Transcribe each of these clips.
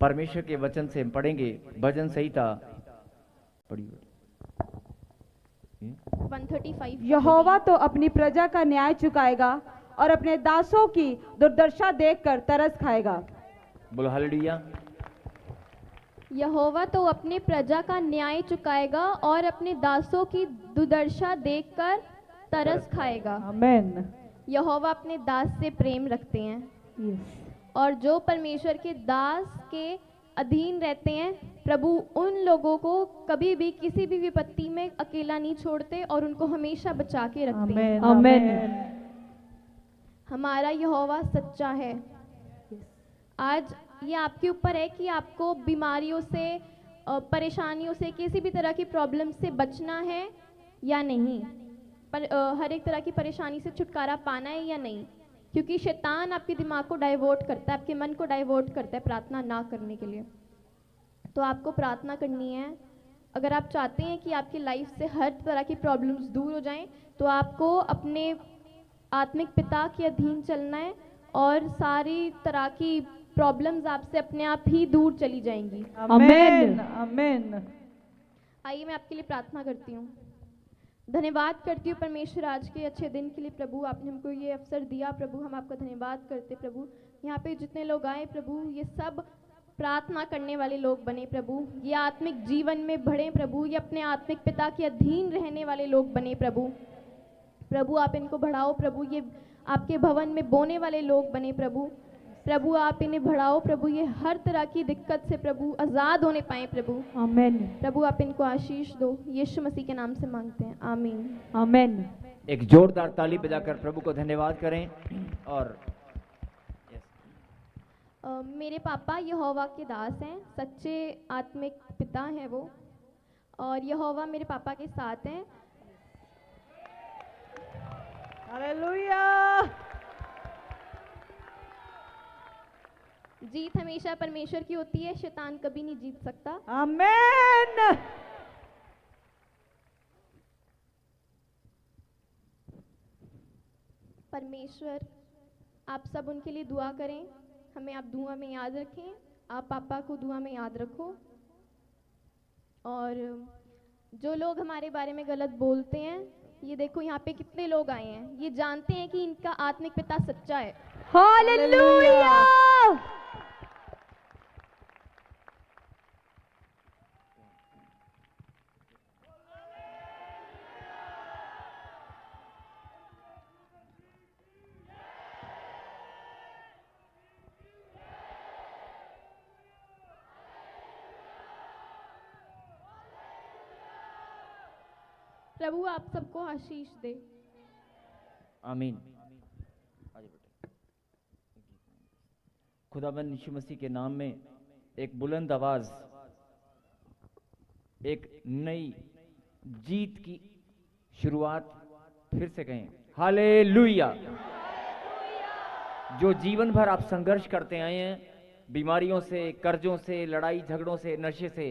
परमेश्वर के वचन से हम पढ़ेंगे भजन संहिता पढ़िए 135। यहोवा तो अपनी प्रजा का न्याय चुकाएगा और अपने दासों की दुर्दशा देखकर तरस खाएगा। बोलो हालेलुया। यहोवा तो अपने प्रजा का न्याय चुकाएगा और अपने दासों की दुर्दशा देखकर तरस खाएगा। आमेन। यहोवा अपने दास से प्रेम रखते हैं यस। और जो परमेश्वर के दास के अधीन रहते हैं, प्रभु उन लोगों को कभी भी किसी भी विपत्ति में अकेला नहीं छोड़ते और उनको हमेशा बचा के रखते हैं। आमेन। हमारा यहोवा सच्चा है। आज ये आपके ऊपर है कि आपको बीमारियों से, परेशानियों से, किसी भी तरह की प्रॉब्लम से बचना है या नहीं, पर हर एक तरह की परेशानी से छुटकारा पाना है या नहीं, क्योंकि शैतान आपके दिमाग को डाइवर्ट करता है, आपके मन को डाइवर्ट करता है प्रार्थना ना करने के लिए। तो आपको प्रार्थना करनी है। अगर आप चाहते हैं कि आपकी लाइफ से हर तरह की प्रॉब्लम्स दूर हो जाएं, तो आपको अपने आत्मिक पिता के अधीन चलना है और सारी तरह की प्रॉब्लम्स आपसे अपने आप ही दूर चली जाएंगी। आमेन। आमेन। आइए मैं आपके लिए प्रार्थना करती हूँ। धन्यवाद करती हूँ परमेश्वर आज के अच्छे दिन के लिए। प्रभु आपने हमको ये अवसर दिया। प्रभु हम आपका धन्यवाद करते। प्रभु यहाँ पे जितने लोग आए प्रभु, ये सब प्रार्थना करने वाले लोग बने प्रभु, ये आत्मिक जीवन में बढ़े प्रभु, ये अपने आत्मिक पिता के अधीन रहने वाले लोग बने प्रभु। प्रभु आप इनको बढ़ाओ प्रभु, ये आपके भवन में बोने वाले लोग बने प्रभु। प्रभु आप इन्हें बढ़ाओ प्रभु, ये हर तरह की दिक्कत से प्रभु आज़ाद होने पाए प्रभु। आमेन। प्रभु आप इनको आशीष दो, यीशु मसीह के नाम से मांगते हैं, आमीन। आमेन। एक जोरदार ताली बजाकर प्रभु को धन्यवाद करें। और मेरे पापा यहोवा के दास हैं, सच्चे आत्मिक पिता हैं वो, और यहोवा मेरे पापा के साथ हैं। हालेलुया। जीत हमेशा परमेश्वर की होती है, शैतान कभी नहीं जीत सकता। आमेन। परमेश्वर आप सब उनके लिए दुआ करें, हमें आप दुआ में याद रखें, आप पापा को दुआ में याद रखो। और जो लोग हमारे बारे में गलत बोलते हैं, ये देखो यहाँ पे कितने लोग आए हैं, ये जानते हैं कि इनका आत्मिक पिता सच्चा है। हालेलुया। प्रभु आप सबको आशीष दे। आमीन। खुदाबंद यीशु मसीह के नाम में एक बुलंद आवाज, एक नई जीत की शुरुआत फिर से कहें, हालेलुया। जो जीवन भर आप संघर्ष करते आए हैं, बीमारियों से, कर्जों से, लड़ाई झगड़ों से, नशे से,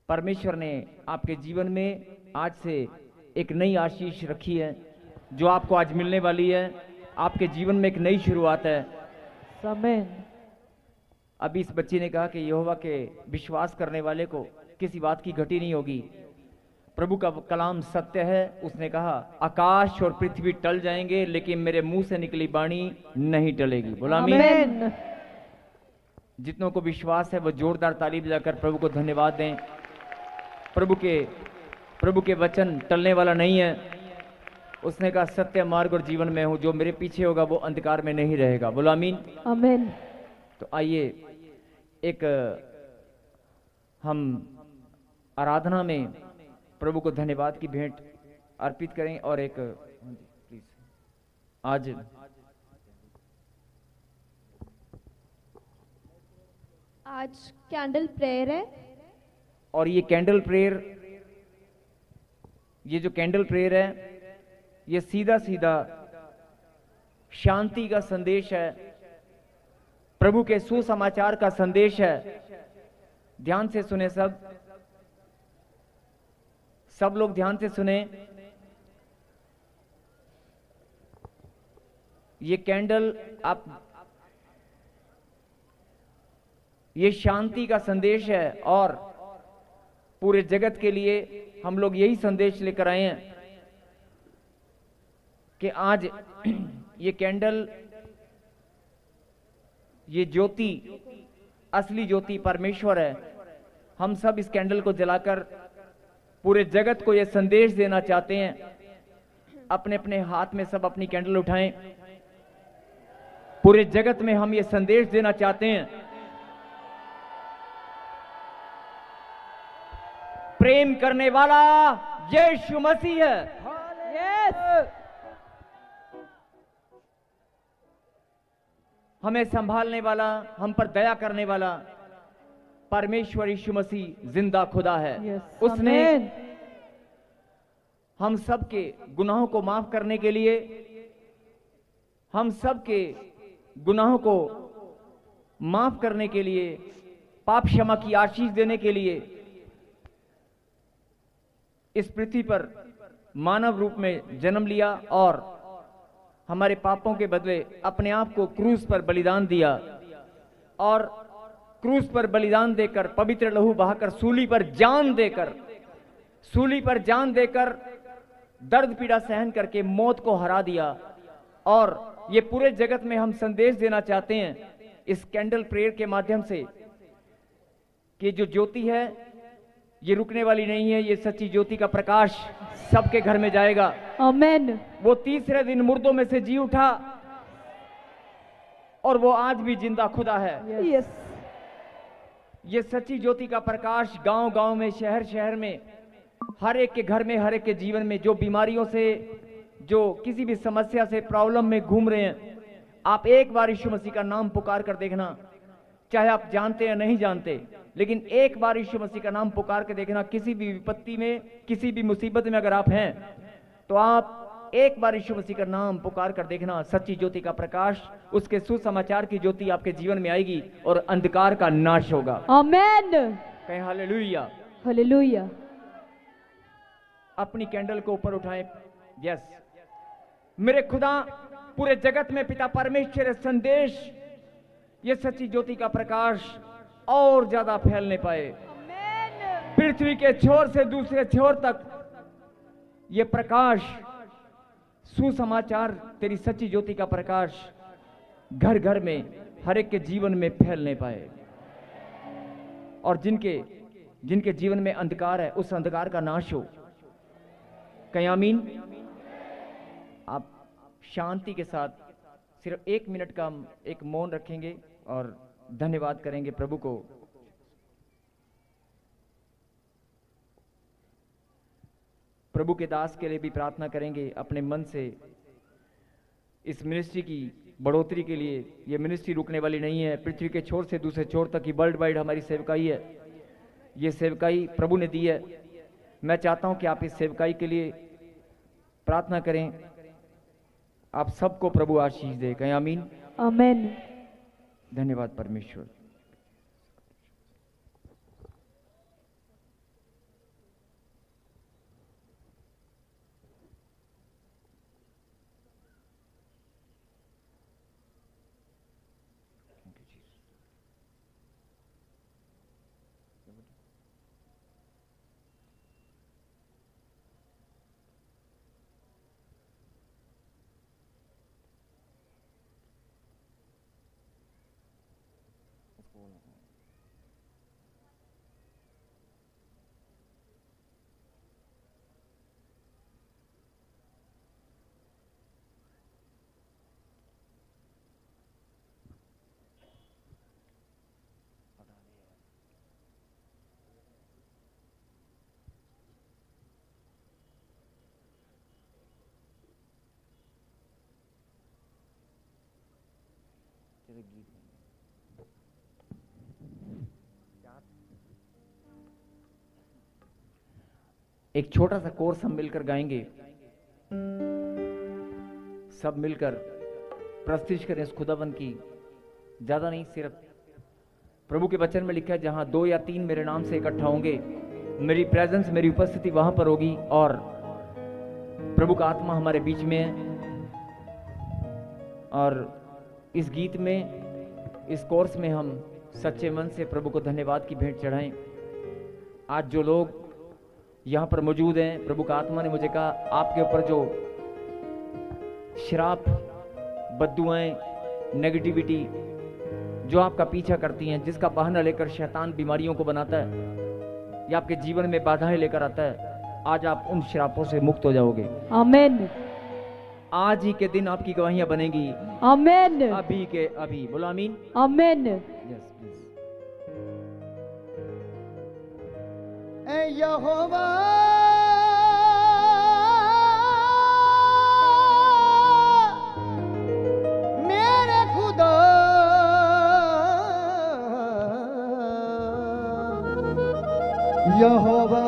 परमेश्वर ने आपके जीवन में आज से एक नई आशीष रखी है, जो आपको आज मिलने वाली है। आपके जीवन में एक नई शुरुआत है। आमेन। अभी इस बच्ची ने कहा कि यहोवा के विश्वास करने वाले को किसी बात की घटी नहीं होगी। प्रभु का कलाम सत्य है। उसने कहा आकाश और पृथ्वी टल जाएंगे, लेकिन मेरे मुंह से निकली वाणी नहीं टलेगी। बोला आमीन। जितनों को विश्वास है वो जोरदार ताली बजाकर प्रभु को धन्यवाद दें। प्रभु के वचन टलने वाला नहीं है। उसने कहा सत्य मार्ग और जीवन में हूं, जो मेरे पीछे होगा वो अंधकार में नहीं रहेगा। बोलो आमीन। आमीन। तो आइए एक हम आराधना में प्रभु को धन्यवाद की भेंट अर्पित करें। और एक प्लीज आज कैंडल प्रेयर है, और ये कैंडल प्रेयर, ये जो कैंडल प्रेयर है, ये सीधा सीधा शांति का संदेश है, प्रभु के सुसमाचार का संदेश है। ध्यान से सुने, सब लोग ध्यान से सुने। ये कैंडल आप ये शांति का संदेश है और पूरे जगत के लिए हम लोग यही संदेश लेकर आए हैं कि आज ये कैंडल, ये ज्योति, असली ज्योति परमेश्वर है। हम सब इस कैंडल को जलाकर पूरे जगत को ये संदेश देना चाहते हैं। अपने अपने हाथ में सब अपनी कैंडल उठाएं। पूरे जगत में हम ये संदेश देना चाहते हैं, प्रेम करने वाला यीशु मसीह है। हमें संभालने वाला, हम पर दया करने वाला परमेश्वर यीशु मसीह जिंदा खुदा है। उसने हम सबके गुनाहों को माफ करने के लिए, हम सबके गुनाहों को माफ करने के लिए, पाप क्षमा की आशीष देने के लिए इस पृथ्वी पर मानव रूप में जन्म लिया और हमारे पापों के बदले अपने आप को क्रूस पर बलिदान दिया और क्रूस पर बलिदान देकर, पवित्र लहू बहाकर, सूली पर जान देकर दर्द पीड़ा सहन करके मौत को हरा दिया। और ये पूरे जगत में हम संदेश देना चाहते हैं इस कैंडल प्रेयर के माध्यम से कि जो ज्योति है ये रुकने वाली नहीं है। ये सच्ची ज्योति का प्रकाश सबके घर में जाएगा। आमेन। वो तीसरे दिन मुर्दों में से जी उठा और वो आज भी जिंदा खुदा है। यस। ये सच्ची ज्योति का प्रकाश गांव गांव में, शहर शहर में, हर एक के घर में, हर एक के जीवन में, जो बीमारियों से, जो किसी भी समस्या से, प्रॉब्लम में घूम रहे हैं, आप एक बार यीशु मसीह का नाम पुकार कर देखना। चाहे आप जानते या नहीं जानते, लेकिन एक बार यीशु मसीह का नाम पुकार के देखना। किसी भी विपत्ति में, किसी भी मुसीबत में अगर आप हैं तो आप एक बार यीशु मसीह का नाम पुकार कर देखना। सच्ची ज्योति का प्रकाश, उसके सुसमाचार की ज्योति आपके जीवन में आएगी और अंधकार का नाश होगा। आमेन। कहें हालेलुया। हालेलुया। अपनी कैंडल को ऊपर उठाएं। यस। मेरे खुदा, पूरे जगत में पिता परमेश्वर संदेश, ये सच्ची ज्योति का प्रकाश और ज्यादा फैलने पाए। पृथ्वी के छोर से दूसरे छोर तक ये प्रकाश, सुसमाचार, तेरी सच्ची ज्योति का प्रकाश घर घर में, हर एक के जीवन में फैलने पाए। और जिनके जीवन में अंधकार है, उस अंधकार का नाश हो। कहीं आमीन। आप शांति के साथ सिर्फ 1 मिनट का हम एक मौन रखेंगे और धन्यवाद करेंगे प्रभु को। प्रभु के दास के लिए भी प्रार्थना करेंगे अपने मन से, इस मिनिस्ट्री की बढ़ोतरी के लिए। यह मिनिस्ट्री रुकने वाली नहीं है। पृथ्वी के छोर से दूसरे छोर तक की वर्ल्ड वाइड हमारी सेवकाई है। ये सेवकाई प्रभु ने दी है। मैं चाहता हूं कि आप इस सेवकाई के लिए प्रार्थना करें। आप सबको प्रभु आशीष दे। कहें आमीन। आमेन। धन्यवाद परमेश्वर। एक छोटा सा कोर्स हम मिलकर गाएंगे। सब मिलकर प्रस्तुति करें इस खुदाबंद की। ज्यादा नहीं, सिर्फ प्रभु के वचन में लिखा है, जहां 2 या 3 मेरे नाम से इकट्ठा होंगे, मेरी प्रेजेंस, मेरी उपस्थिति वहां पर होगी। और प्रभु का आत्मा हमारे बीच में है। और इस गीत में, इस कोर्स में हम सच्चे मन से प्रभु को धन्यवाद की भेंट चढ़ाएं। आज जो लोग यहाँ पर मौजूद हैं, प्रभु का आत्मा ने मुझे कहा आपके ऊपर जो श्राप, बद्दुआएं, नेगेटिविटी जो आपका पीछा करती हैं, जिसका बहाना लेकर शैतान बीमारियों को बनाता है या आपके जीवन में बाधाएं लेकर आता है, आज आप उन श्रापों से मुक्त हो जाओगे। आमीन। आज ही के दिन आपकी गवाहियां बनेंगी। आमीन। अभी के अभी। बोलो आमीन। आमीन। Yes please. ऐ यहोवा मेरे खुदा, यहोवा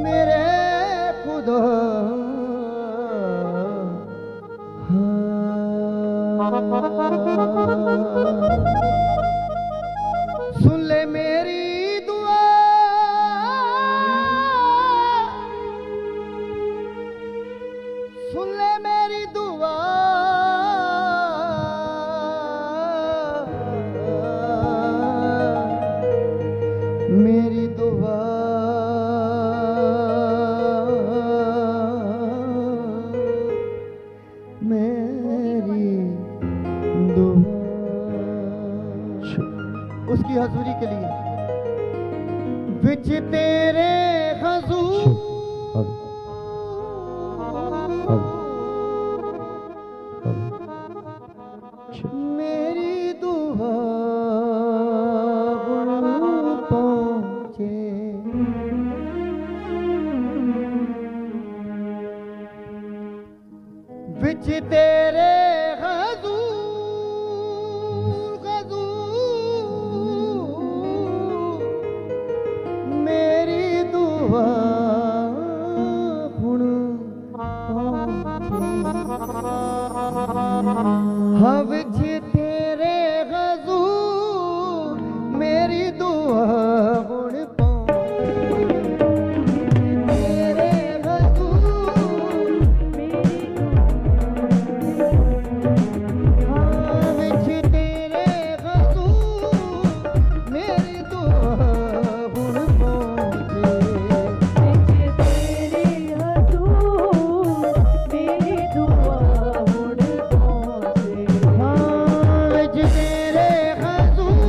मेरे खुदा, सुन ले मेरी दुआ, सुन ले मेरी दुआ, मेरी दुआ, मेरी दुआ उसकी हजूरी के लिए। विच तेरे हजूर मेरी दुआ पहुंचे, विच तेरे विच तेरे हजूर मेरी दुआ हुण तेरे हजूर विच तेरे हजूर मेरी दुआ हुण पहुंचे, विच तेरे हजूर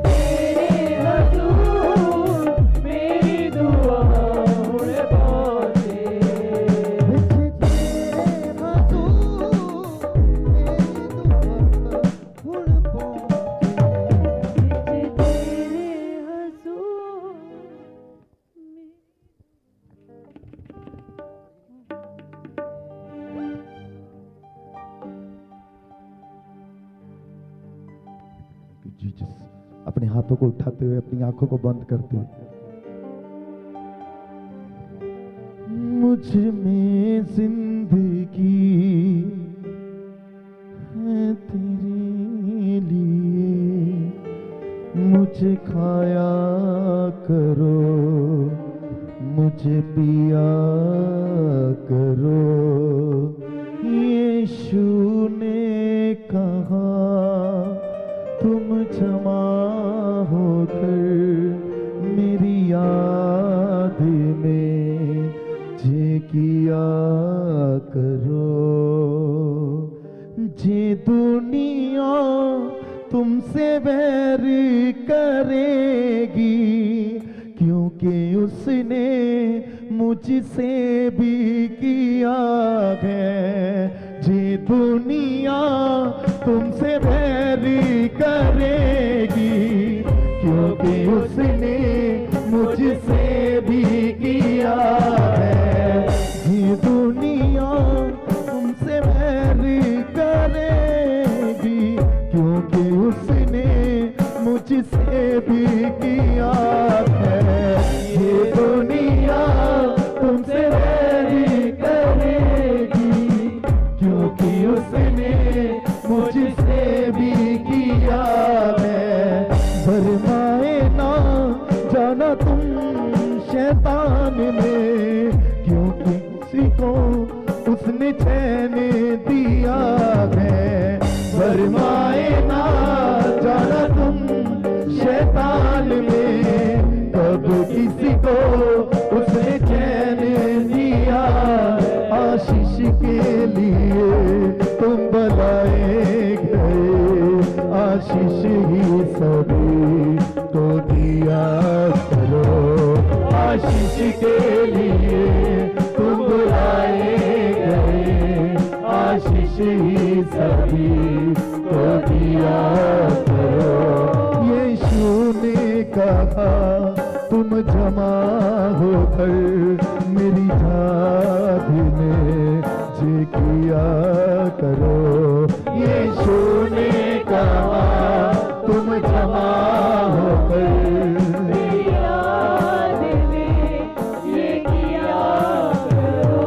मेरी दुआ जीसस, अपने हाथों को उठाते हुए अपनी आंखों को बंद करते हुए, मुझ में जिंदगी है तेरे लिए, मुझे खाया करो, मुझे पिया करो। यीशु ने कहा तुम जमा होकर मेरी याद में जे किया करो। जे दुनिया तुमसे बैर करेगी, क्योंकि उसने मुझसे भी किया है। जे दुनिया तुमसे बैर करेगी, क्योंकि उसने मुझसे भी किया है। जे दुनिया तुमसे बैर करेगी, क्योंकि उसने मुझसे भी किया है। ये दुनिया तुमसे बैर उसने चैन दिया है। फरमाए ना जाना तुम शैतान में, कब किसी को उसने चैन दिया। आशीष के लिए तुम बुलाए गए, आशीष ही सभी को दिया करो। आशीष के लिए तुम बुलाए गए, आशीष ही सभी को दिया करो। यीशु ने कहा तुम जमा होकर मेरी याद में जे किया करो। यीशु ने कहा तुम जमा होकर मेरी याद में ये किया करो।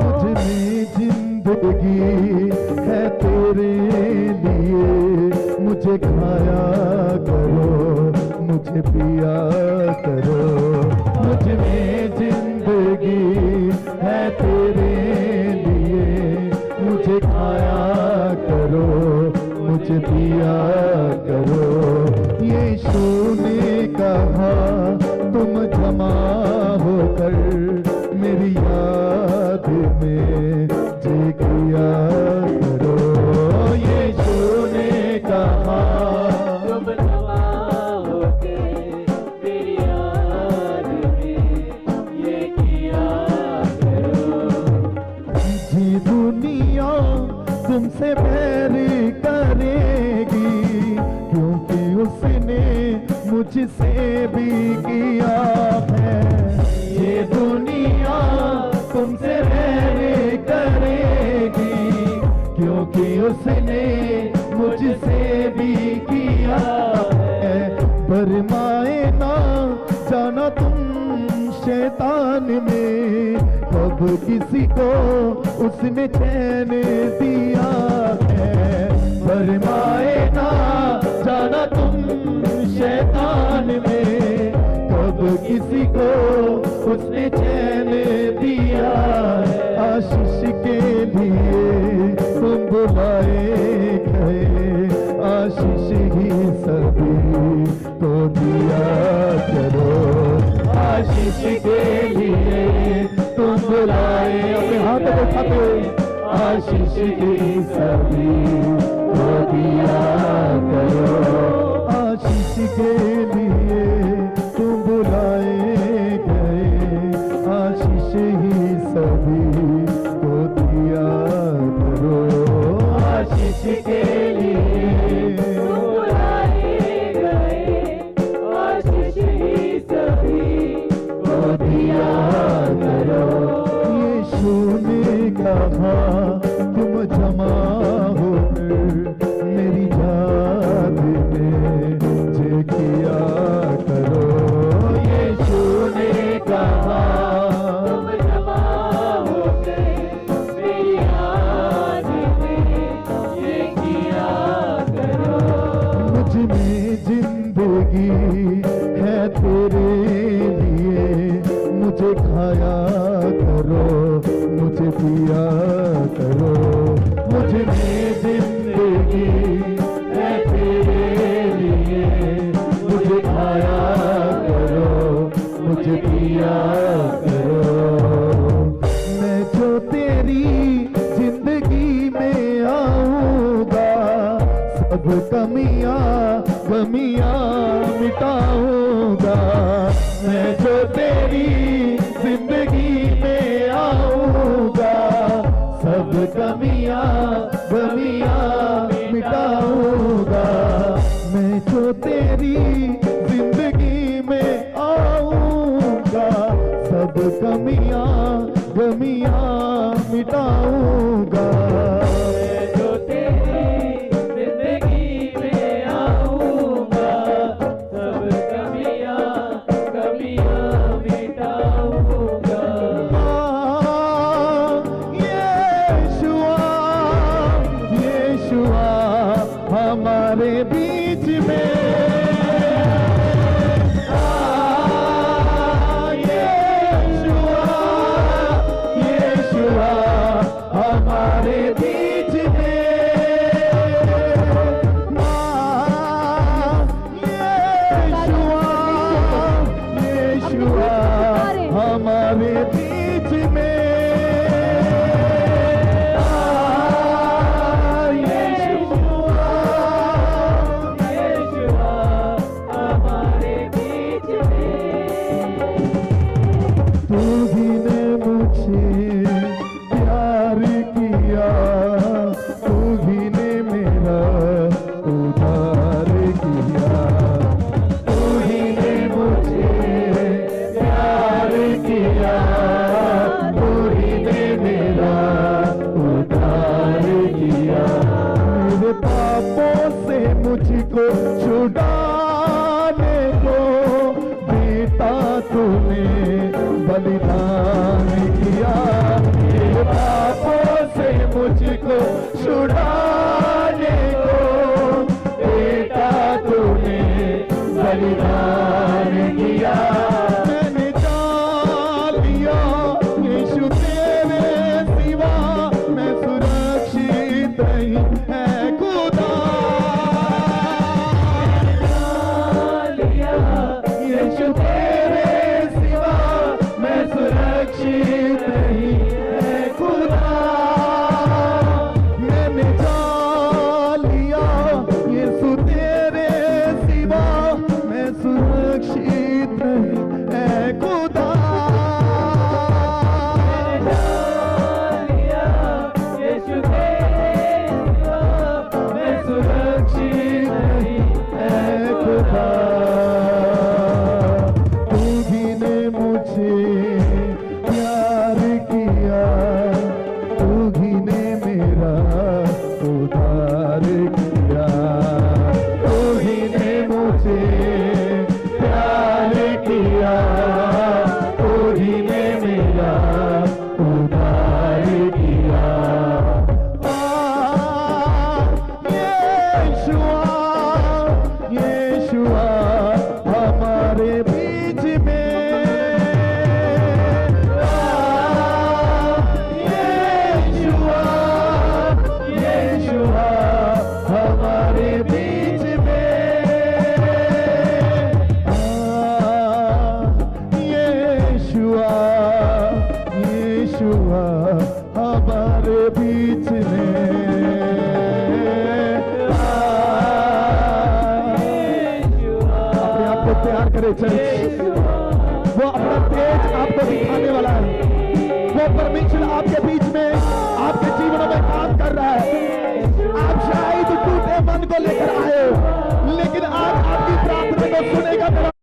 मुझ में जिंदगी है तेरे लिए, मुझे खाया करो, मुझे पिया करो। मुझ में जिंदगी है तेरे लिए, मुझे खाया करो, मुझे पिया करो। यीशु ने कहा तुम जमा होकर मेरी याद में जे किया करो। यीशु ने कहा तुम जमा होकर मेरी याद में ये किया करो। जी दुनिया तुमसे बैर करेगी, क्योंकि उसने मुझसे भी किया है। ये दुनिया तुमसे बैर करेगी, क्योंकि उसने मुझसे भी किया है। भरमाए ना जाना तुम शैतान में, कब किसी को उसने चैन दिया है। भरमाए ना जाना तुम शैतान में, कब किसी को उसने चैन दिया है। आशीष के लिए तुम बुलाए गए, आशीष ही सभी को दिया करो। आशीष के लिए तुम बुलाए, अपने हाथ को उठाते, आशीष ही सभी को दिया करो। आशीष के लिए तुम बुलाए गए, आशीष ही सभी को दिया करो। आशीष के लिए तुम बुलाए गए, आशीष ही सभी को दिया करो। यीशु ने कहा तुम जमा होकर मेरी याद में जे किया करो। यीशु ने कहा तुम जमा होकर मेरी याद में ये किया करो। मुझ में जिंदगी है तेरे लिए, मुझे खाया करो, मुझे पिया करो। मुझ में जिंदगी है तेरे लिए, मुझे खाया करो, मुझे पिया करो। मैं जो तेरी जिंदगी में आऊंगा, सब कमियां गमियां मिटाऊंगा। मैं जो तेरी जिंदगी में आऊंगा, सब कमियां गमियां मिटाऊंगा। मैं जो तेरी जिंदगी में आऊंगा, सब कमियां गमियां मिटाऊंगा। मैं जो तेरी जिंदगी में आऊंगा, सब कमियां गमियां मिटाऊंगा। यीशुआ यीशुआ हमारे बीच में, यीशुआ यीशुआ छुड़ाने को बेटा तूने बलिदान किया, ये पापों से मुझको छुड़ाने को बेटा तूने बलिदान किया। मैंने जान लिया यीशु तेरे सिवा मैं सुरक्षित नहीं है खुदा। यीशु तेरे सिवा मैं सुरक्षित नहीं है खुदा। मैंने जान लिया यीशु तेरे सिवा मैं सुरक्षित नहीं है खुदा। यीशु तेरे सिवा मैं सुरक्षित नहीं है खुदा। तू ही ने मुझे प्यार किया, तू ही ने मेरा उद्धार किया, तू ही ने मुझे प्यार किया, तू ही ने मेरा उद्धार किया। यीशुआ हमारे बीच में, यीशुआ हमारे बीच में, यीशुआ हमारे बीच में। अपने आप को तैयार करे चर्च, वो अपना तेज आपको दिखाने वाला है। वो परमेश्वर आपके बीच में आपके जीवनों में काम कर रहा है। आप शायद टूटे मन को लेकर आए हो, लेकिन आज आपकी प्रार्थना को सुनेगा।